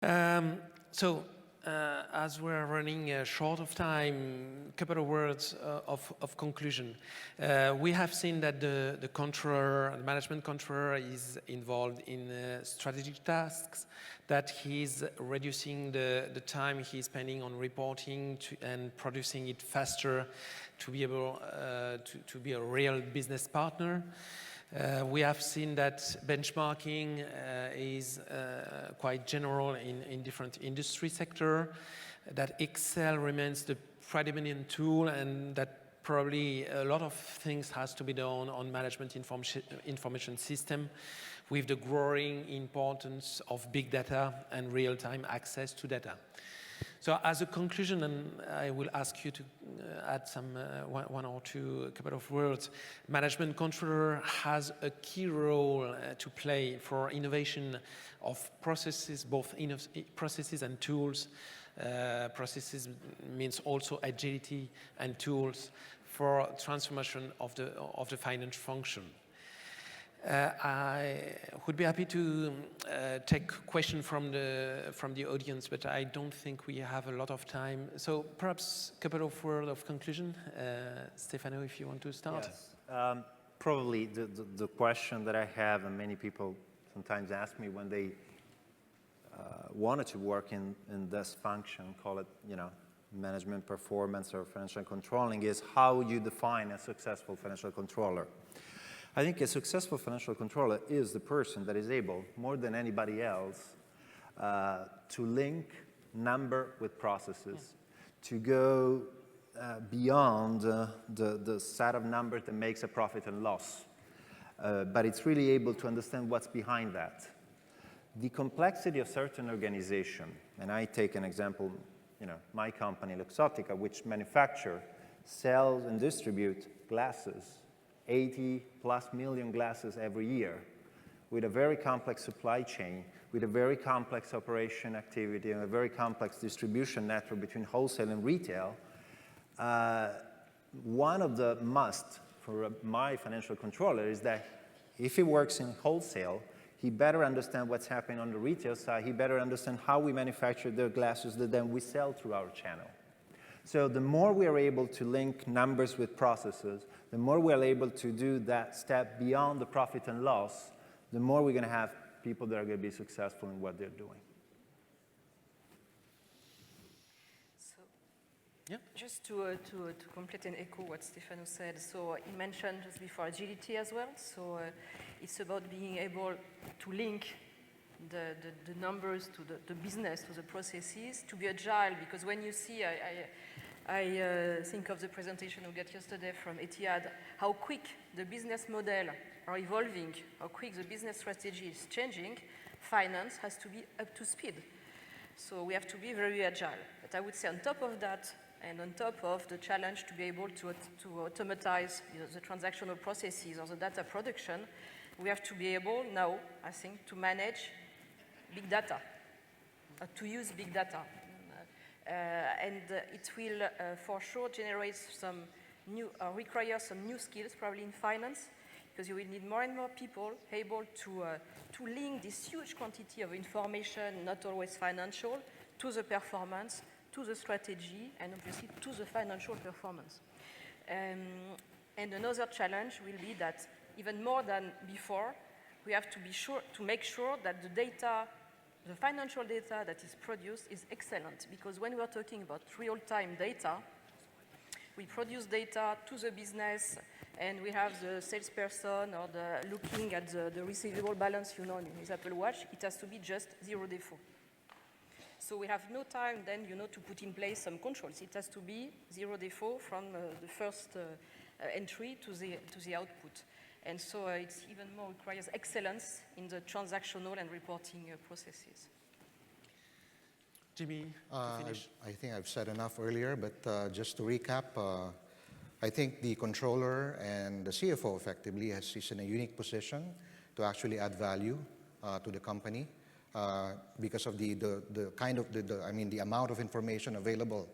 As we're running short of time, a couple of words of conclusion. We have seen that the controller, the management controller, is involved in strategic tasks, that he's reducing the time he's spending on reporting and producing it faster to be able to be a real business partner. We have seen that benchmarking is quite general in different industry sectors, that Excel remains the predominant tool, and that probably a lot of things has to be done on management information system with the growing importance of big data and real-time access to data. So as a conclusion, and I will ask you to add some one or two, a couple of words, management controller has a key role to play for innovation of processes, both processes and tools. Processes means also agility and tools for transformation of the finance function. I would be happy to take questions from the audience, but I don't think we have a lot of time. So perhaps a couple of words of conclusion. Stefano, if you want to start. Yes. Probably the question that I have, and many people sometimes ask me when they wanted to work in this function, call it, management performance or financial controlling, is how you define a successful financial controller. I think a successful financial controller is the person that is able, more than anybody else, to link number with processes, to go beyond the set of numbers that makes a profit and loss. But it's really able to understand what's behind that. The complexity of certain organization, and I take an example, my company, Luxottica, which manufacture, sells, and distribute glasses, 80+ million glasses every year, with a very complex supply chain, with a very complex operation activity, and a very complex distribution network between wholesale and retail. One of the must for my financial controller is that if he works in wholesale, he better understand what's happening on the retail side. He better understand how we manufacture the glasses that then we sell through our channel. So the more we are able to link numbers with processes, the more we are able to do that step beyond the profit and loss, the more we're going to have people that are going to be successful in what they're doing. So, yeah. Just to complete and echo what Stefano said, so he mentioned just before agility as well. So it's about being able to link the numbers to the business, to the processes, to be agile, because when you see, I think of the presentation we got yesterday from Etihad, how quick the business model are evolving, how quick the business strategy is changing. Finance has to be up to speed. So we have to be very agile. But I would say on top of that, and on top of the challenge to be able to automatize the transactional processes or the data production, we have to be able now, I think, to manage big data, to use big data. And it will for sure generate some new, require some new skills probably in finance, because you will need more and more people able to link this huge quantity of information, not always financial, to the performance, to the strategy, and obviously to the financial performance. And another challenge will be that even more than before, we have to be sure to make sure that the data, the financial data that is produced is excellent, because when we are talking about real-time data, we produce data to the business, and we have the salesperson or the looking at the receivable balance, in his Apple Watch, it has to be just zero default. So we have no time then, to put in place some controls. It has to be zero default from the first entry to the output. And so it even more requires excellence in the transactional and reporting processes. Jimmy, to finish. I think I've said enough earlier, but just to recap, I think the controller and the CFO effectively is in a unique position to actually add value to the company because of the amount of information available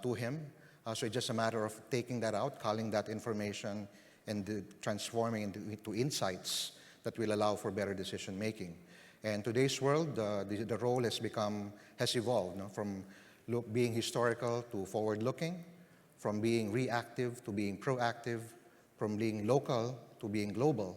to him. So it's just a matter of taking that out, calling that information, and transforming into insights that will allow for better decision making. And today's world, the role has evolved, no? From being historical to forward-looking, from being reactive to being proactive, from being local to being global,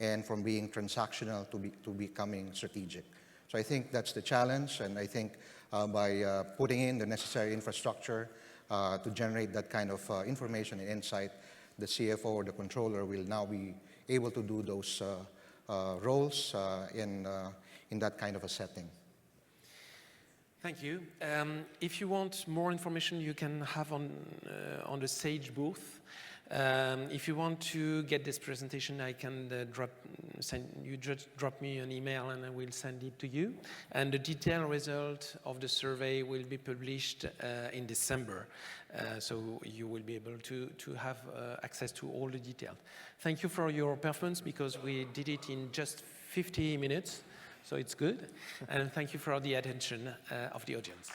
and from being transactional to becoming strategic. So I think that's the challenge, and I think by putting in the necessary infrastructure to generate that kind of information and insight, the CFO or the controller will now be able to do those roles in that kind of a setting. Thank you. If you want more information, you can have on the Sage booth. If you want to get this presentation, I can just drop me an email and I will send it to you. And the detailed result of the survey will be published in December. So you will be able to have access to all the details. Thank you for your performance, because we did it in just 50 minutes. So it's good. And thank you for the attention of the audience.